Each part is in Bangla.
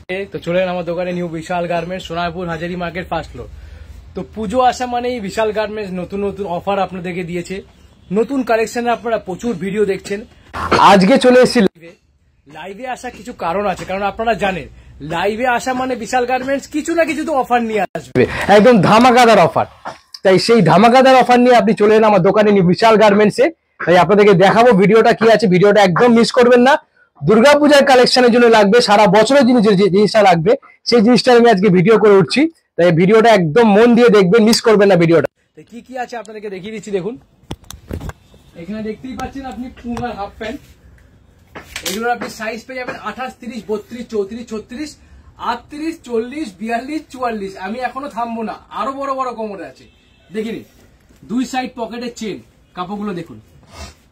তো চলে এলাম আমার দোকানে new Bishal garments, Sonarpur Hazari market first floor. তো পুজো আসা মানেই বিশাল গার্মেন্টস নতুন নতুন অফার আপনাদেরকে দিয়েছে, নতুন কালেকশনে আপনারা প্রচুর ভিডিও দেখছেন। আজকে চলে এসেছি লাইভে আসা কিছু কারণ আছে, কারণ আপনারা জানেন লাইভে আসা মানে বিশাল গার্মেন্টস কিছু না কিছু তো অফার নিয়ে আসবে, একদম ধামাকাদার অফার। তাই সেই ধামাকাদার অফার নিয়ে আপনি চলে এলেন আমার দোকানে নিউ বিশাল গার্মেন্টসে। তাই আপনাদেরকে দেখাবো ভিডিওটা কি আছে, ভিডিওটা একদম মিস করবেন না। দুর্গাপূজার কালেকশনের জন্য লাগবে, সারা বছরের জন্য যে জিনিসটা লাগবে সেই জিনিসটা আমি আজকে ভিডিও করে উঠছি। তাই ভিডিওটা একদম মন দিয়ে দেখবেন, মিস করবেন না ভিডিওটা। কি কি আছে আপনাদেরকে দেখিয়ে দিচ্ছি, দেখুন এখানে দেখতেই পাচ্ছেন আপনি পুমার হাফ প্যান্ট। এগুলোর আপনি সাইজ পেয়ে যাবেন 28, 30, 32, 34, 36, 38, 40, 42, 44। আমি এখনো থামবো না, আরো বড় বড় কোমরে আছে। দেখিনি দুই সাইড পকেটের চেন, কাপড়গুলো দেখুন।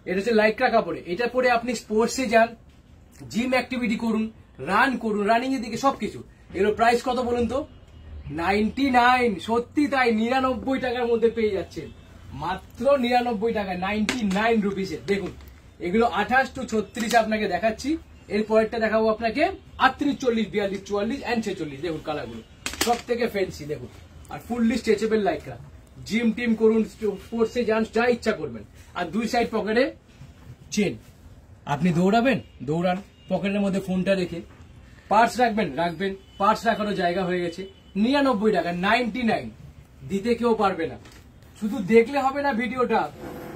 এটা হচ্ছে লাইক্রা কাপড়ে, এটা পরে আপনি স্পোর্টসে যান, জিম অ্যাক্টিভিটি করুন, রান করুন, রানিং এর দিকে সবকিছু। এগুলো প্রাইস কত বলুন তো? 99। সত্যি তাই, 99 টাকার মধ্যে পেয়ে যাচ্ছেন, মাত্র 99 টাকায়, 99 রুপিসে। দেখুন এগুলো 28 to 36 আপনাকে দেখাচ্ছি। এর পরেরটা দেখাবো আপনাকে 38, 40, 42, 44 and 46। দেখুন কালারগুলো সব থেকে ফ্যান্সি, দেখুন। আর ফুললি স্ট্রেচেবল লাইক্রা, জিম টিম করুন, স্পোর্টসে যান, যা ইচ্ছা করবেন। আর দুই সাইড পকেটে চেন, আপনি দৌড়াবেন, দৌড়ান, পকেটের মধ্যে ফোনটা রেখে পার্স রাখবেন, পার্স রাখারও জায়গা হয়ে গেছে। 99 টাকা, 99 দিতে কেউ পারবে না। শুধু দেখলে হবে না, ভিডিওটা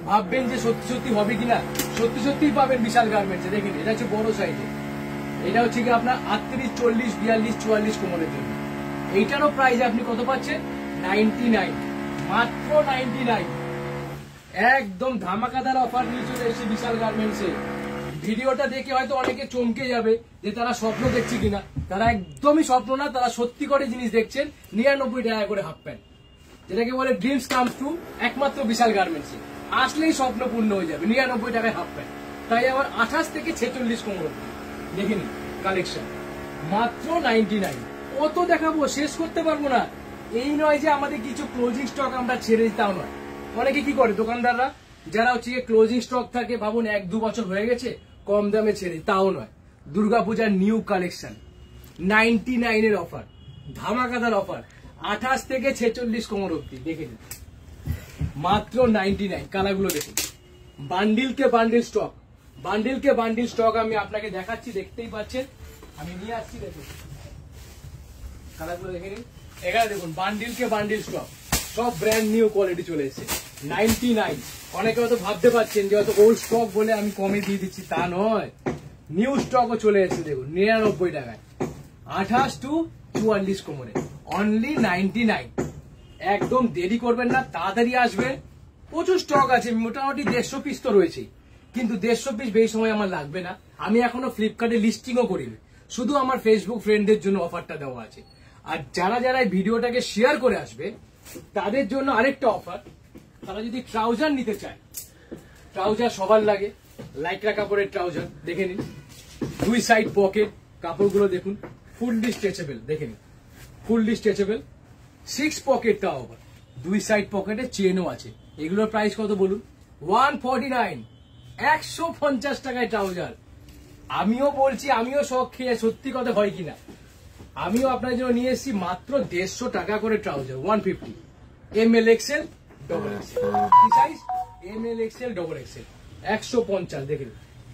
ভাববেন যে সত্যি সত্যি হবে কিনা, সত্যি সত্যি পাবেন বিশাল গার্মেন্টসে। দেখেন এটা হচ্ছে বড় সাইজে, এটা হচ্ছে কি আপনার 38, 40, 42, 44 কোমরের জন্য। এইটারও প্রাইস আপনি কত পাচ্ছেন? 99, মাত্র 99। একদম ধামাকাদার অফার নিয়ে চলে এসেছে বিশাল গার্মেন্টসে। ভিডিওটা দেখে হয়তো অনেকে চমকে যাবে যে তারা স্বপ্ন দেখছে কিনা। তারা একদমই স্বপ্ন না, তারা সত্যি করে জিনিস দেখছেন। 99 টাকা করে হাফ প্যান্ট, যেটাকে বলে ড্রিমস কাম ট্রু, একমাত্র বিশাল গার্মেন্টসে আসলেই স্বপ্ন পূর্ণ হয়ে যাবে। 99 টাকায় হাফ প্যান্ট, তাই আবার 28 থেকে 46 কোমর। দেখে নিন কালেকশন, মাত্র 99। কত দেখাবো, শেষ করতে পারবো না। এই নয় যে আমাদের কিছু ক্লোজিং স্টক আমরা ছেড়ে দিতাম, নয়। অনেকে কি করে দোকানদাররা, যারা হচ্ছে ক্লোজিং স্টক থাকে, ভাবুন 1-2 বছর হয়ে গেছে, কম দামে ছেড়ে, তাও নয়। দুর্গাপূজার নিউ কালেকশন, 99 এর অফার, ধামাকাদার অফার, 28 থেকে 46 কোমর অব্দি। দেখে নিন মাত্র 99। কালারগুলো দেখুন, বান্ডিলকে বান্ডিল স্টক, বান্ডিলকে বান্ডিল স্টক আমি আপনাকে দেখাচ্ছি, দেখতেই পাচ্ছেন আমি নিয়ে আসছি। দেখুন কালারগুলো দেখে নিন, এখানে দেখুন বান্ডিলকে বান্ডিল স্টক, সব ব্র্যান্ড নিউ কোয়ালিটি চলে এসেছে। 99। অনেকে হয়তো ভাবতে পারছেন যে হয়তো ওল্ড স্টক বলে আমি কমে দিয়ে দিচ্ছি, তা নয়, নিউ স্টকও চলে এসেছে। দেখুন 99 টাকায়, 28 to 44 কোমরে, অনলি 99। একদম দেরি করবেন না, তাড়াতাড়ি আসবেন। প্রচুর স্টক আছে, মোটামুটি 150 পিস তো রয়েছে, কিন্তু 150 পিস বেশি সময় আমার লাগবে না। আমি এখনো ফ্লিপকার্টে লিস্টিংও করিনি, শুধু আমার ফেসবুক ফ্রেন্ডদের জন্য অফারটা দেওয়া আছে। আর যারা যারা এই ভিডিওটাকে শেয়ার করে আসবে তাদের জন্য আরেকটা অফার। তারা যদি ট্রাউজার নিতে চায়, ট্রাউজার সবার লাগে, লাইক্রা কাপড়ের ট্রাউজার। দেখে নিন দুই সাইড পকেট, কাপড়গুলো দেখুন ফুললি স্ট্রেচেবল। দেখে নিন ফুললি স্ট্রেচেবল, 6 পকেটটা আবার, দুই সাইড পকেটে চেনও আছে। এগুলোর প্রাইস কত বলুন? 149, 150 টাকায় ট্রাউজার। আমিও বলছি, আমিও শখ খেয়ে, সত্যি কথা হয় কিনা, আমিও আপনার জন্য নিয়ে এসেছি মাত্র 150 টাকা করে trouser. 150, ML XL double XL, কি size? ML XL double XL, 150। দেখেন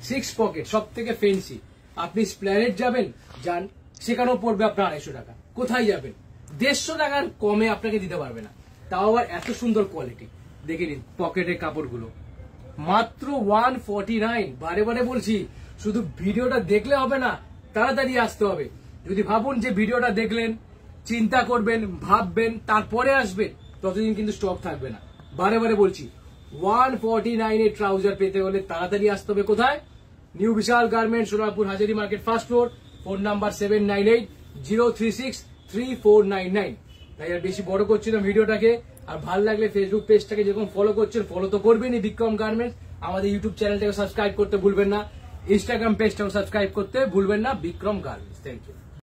6 পকেট, সব থেকে ফেন্সি। আপনি স্প্ল্যানেড যাবেন, যান, সেখানেও পড়বে আপনার 250 টাকা। কোথায় যাবেন? 150 টাকার কমে আপনাকে দিতে পারবে না, তাও আবার এত সুন্দর কোয়ালিটি। দেখে নিন পকেটের কাপড়গুলো, মাত্র 149। বারে বারে বলছি, শুধু ভিডিওটা দেখলে হবে না, তাড়াতাড়ি আসতে হবে। যদি ভাবুন যে ভিডিওটা দেখলেন, চিন্তা করবেন, ভাববেন, তারপরে আসবেন, ততদিন কিন্তু স্টক থাকবে না। বারে বারে বলছি, 149 এর ট্রাউজার পেতে হলে তাড়াতাড়ি আসতে হবে। কোথায়? New Bishal garments, Sonarpur Hazari market first floor, phone number 7980363499। তাই আর বেশি বড় করছি না ভিডিওটাকে। আর ভালো লাগলে ফেসবুক পেজটাকে যেরকম ফলো করছেন, ফলো তো করবেনই বিক্রম গার্মেন্টস। আমাদের ইউটিউব চ্যানেলটাকে সাবস্ক্রাইব করতে ভুলবেন না, ইনস্টাগ্রাম পেজটাকে সাবস্ক্রাইব করতে ভুলবেন না, বিক্রম গার্মেন্টস। Thank you.